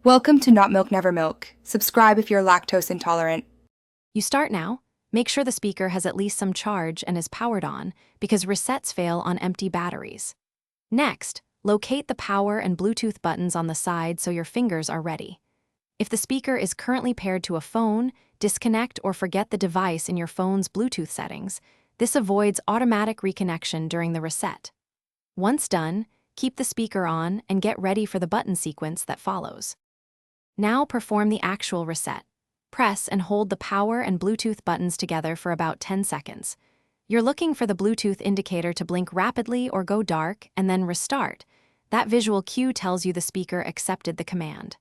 Welcome to Not Milk Never Milk. Subscribe if you're lactose intolerant. You start now. Make sure the speaker has at least some charge and is powered on, because resets fail on empty batteries. Next, locate the power and Bluetooth buttons on the side so your fingers are ready. If the speaker is currently paired to a phone, disconnect or forget the device in your phone's Bluetooth settings. This avoids automatic reconnection during the reset. Once done, keep the speaker on and get ready for the button sequence that follows. Now perform the actual reset. Press and hold the power and Bluetooth buttons together for about 10 seconds. You're looking for the Bluetooth indicator to blink rapidly or go dark and then restart. That visual cue tells you the speaker accepted the command.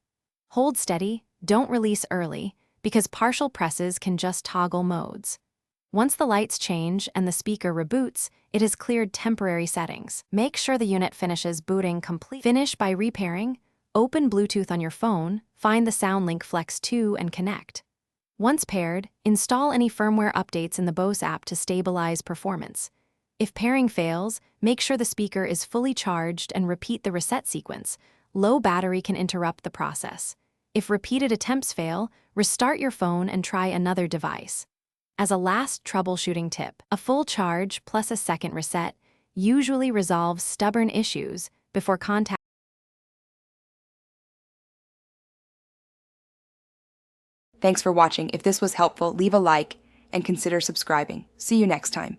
Hold steady, don't release early, because partial presses can just toggle modes. Once the lights change and the speaker reboots, it has cleared temporary settings. Make sure the unit finishes booting completely. Finish by repairing. Open Bluetooth on your phone, find the SoundLink Flex 2 and connect. Once paired, install any firmware updates in the Bose app to stabilize performance. If pairing fails, make sure the speaker is fully charged and repeat the reset sequence. Low battery can interrupt the process. If repeated attempts fail, restart your phone and try another device. As a last troubleshooting tip, a full charge plus a second reset usually resolves stubborn issues before contacting. Thanks for watching. If this was helpful, leave a like and consider subscribing. See you next time.